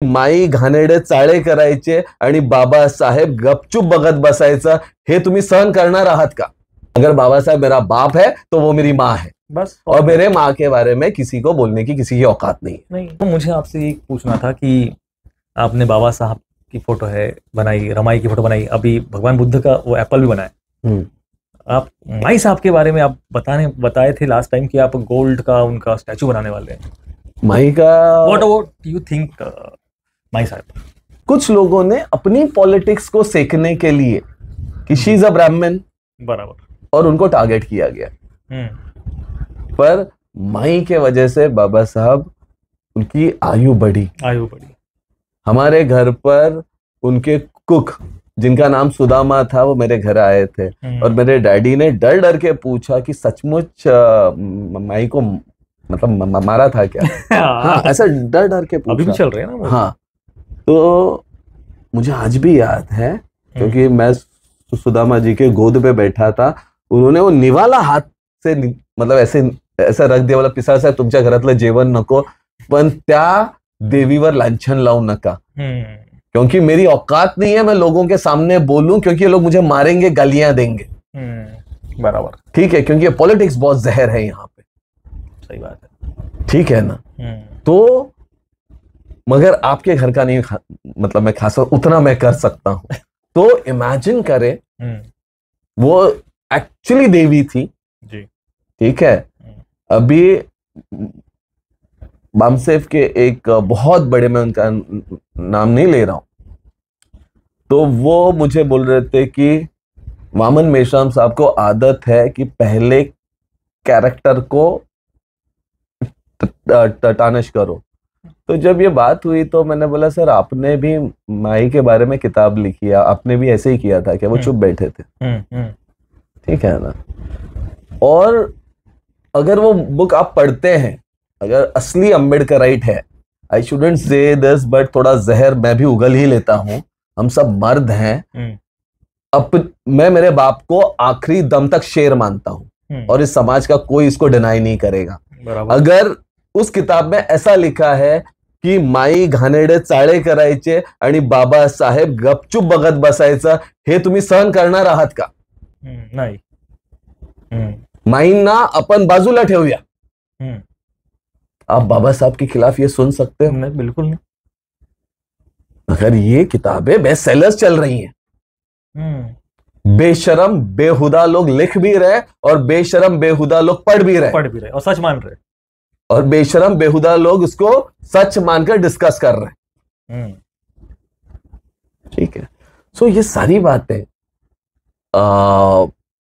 माई घाणेरडे चाळे करायचे आणि बाबासाहेब गपचूप बघत बसायचा, हे तुम्ही सहन करणार आहात का? अगर बाबा साहब मेरा बाप है तो वो मेरी माँ है, बस। और मेरे माँ के बारे में किसी को बोलने की किसी की औकात नहीं है। नहीं, तो मुझे आपसे एक पूछना था कि आपने बाबा साहब की फोटो है बनाई, रमाई की फोटो बनाई, अभी भगवान बुद्ध का वो एप्पल भी बनाया। आप माई साहब के बारे में आप बताए थे लास्ट टाइम कि आप गोल्ड का उनका स्टैचू बनाने वाले हैं। माई का व्हाट यू थिंक माई साहब? कुछ लोगों ने अपनी पॉलिटिक्स को सेकने के लिए कि शी इज अ ब्राह्मण, बराबर, और उनको टारगेट किया गया। पर माई के वजह से बाबा साहब उनकी आयु बढ़ी। हमारे घर पर उनके कुक जिनका नाम सुदामा था वो मेरे घर आए थे, और मेरे डैडी ने डर डर के पूछा कि सचमुच माई को मतलब मारा था क्या? हाँ, ऐसा डर डर के पूछा। अभी भी चल रहे हैं ना वो? हाँ, तो मुझे आज भी याद है क्योंकि मैं सुदामा जी के गोद पे बैठा था, उन्होंने वो निवाला हात से मतलब ऐसा रख दिया, मतलब पिसा साहेब तुमच्या घरातलं जेवण नको, पण त्या देवीवर लांछन लावू नका, क्योंकि मेरी औकात नहीं है मैं लोगों के सामने बोलूं, क्योंकि ये लोग मुझे मारेंगे, गालियां देंगे। बराबर, ठीक है, क्योंकि पॉलिटिक्स बहुत जहर है यहाँ पे। सही बात है, ठीक है ना? तो मगर आपके घर का नहीं मतलब मैं खास उतना मैं कर सकता हूं। तो इमेजिन करें, वो एक्चुअली देवी थी जी, ठीक है। अभी बामसेफ के एक बहुत बड़े, मैं उनका नाम नहीं ले रहा हूं, तो वो मुझे बोल रहे थे कि वामन मेश्राम साहब को आदत है कि पहले कैरेक्टर को टार्निश करो। तो जब ये बात हुई तो मैंने बोला सर आपने भी माई के बारे में किताब लिखी है, आपने भी ऐसे ही किया था क्या? वो चुप बैठे थे। ठीक है ना? और अगर वो बुक आप पढ़ते हैं, अगर असली अम्बेडकराइट है, आई शुडंट से दिस बट थोड़ा जहर मैं भी उगल ही लेता हूं, हम सब मर्द हैं। अब मैं मेरे बाप को आखिरी दम तक शेर मानता हूं, और इस समाज का कोई इसको डिनाई नहीं करेगा। अगर उस किताब में ऐसा लिखा है की माई घाणेरडे चाळे करायचे आणि बाबासाहेब गपचूप बघत बसायचा, हे तुम्ही सहन करणार आहात का? नाही। माईंना अपन बाजूला ठेवूया, आप बाबा साहब के खिलाफ ये सुन सकते हो? नहीं, बिल्कुल नहीं। अगर ये किताबें बेस्ट सेलर्स चल रही हैं, बेशरम बेहुदा लोग लिख भी रहे और बेशरम बेहुदा लोग पढ़ भी रहे और सच मान रहे, और बेशरम बेहुदा लोग उसको सच मानकर डिस्कस कर रहे हैं। ठीक है, सो ये सारी बातें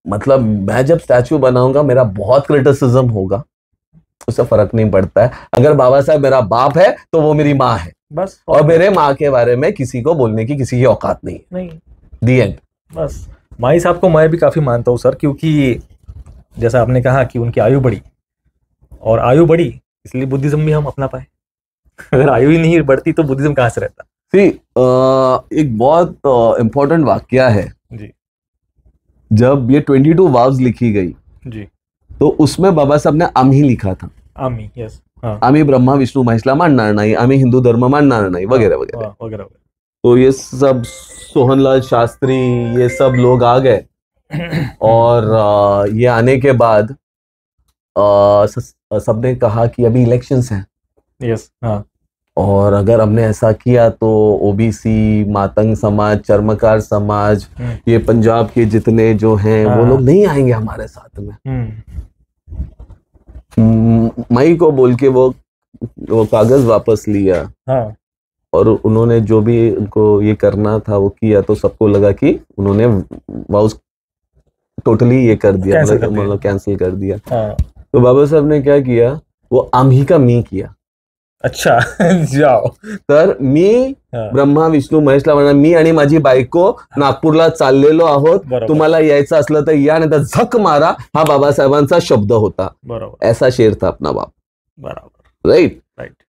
मतलब मैं जब स्टैचू बनाऊंगा मेरा बहुत क्रिटिसिज्म होगा, उससे फर्क नहीं पड़ता है। अगर बाबा साहब मेरा बाप है तो वो मेरी माँ है, बस। और मेरे माँ के बारे में किसी को बोलने की किसी की औकात नहीं है। दी एंड। बस माई साहब को मैं भी काफी मानता हूँ सर, क्योंकि जैसा आपने कहा कि उनकी आयु बढ़ी, और आयु बढ़ी इसलिए बुद्धिज्म भी हम अपना पाए। अगर आयु ही नहीं बढ़ती तो बुद्धिज्म कहाँ से रहता? एक बहुत इंपॉर्टेंट वाक्य है जी, जब ये 22 वाव्स लिखी गई जी, तो उसमें बाबा साहब ने आम्ही लिखा था। आम्ही, यस, हाँ। आम्ही ब्रह्मा विष्णु महेशला मानणार नाही, आम्ही हिंदू धर्म मानणार नाही, वगैरह वगैरह वगैरह। तो ये सब सोहनलाल शास्त्री ये सब लोग आ गए, और ये आने के बाद सबने कहा कि अभी इलेक्शंस हैं, यस, हाँ, और अगर हमने ऐसा किया तो ओबीसी, मातंग समाज, चर्मकार समाज, ये पंजाब के जितने जो हैं वो लोग नहीं आएंगे हमारे साथ में। मई को बोल के वो कागज वापस लिया, हाँ, और उन्होंने जो भी उनको ये करना था वो किया, तो सबको लगा कि उन्होंने वाउस टोटली ये कर दिया, मतलब कैंसिल कर दिया। हाँ। तो बाबा साहब ने क्या किया, वो आम्ही का मी किया। अच्छा जाओ तर मी ब्रह्मा विष्णू महेशला म्हणा, मी आणि माझी बायको नागपूरला चाललेलो आहोत, तुम्हाला यायचं असलं तर या, नाही तर झक मारा, हा बाबासाहेबांचा शब्द होता। बरोबर, ऐसा शेर था अपना बाप। बराबर, राइट।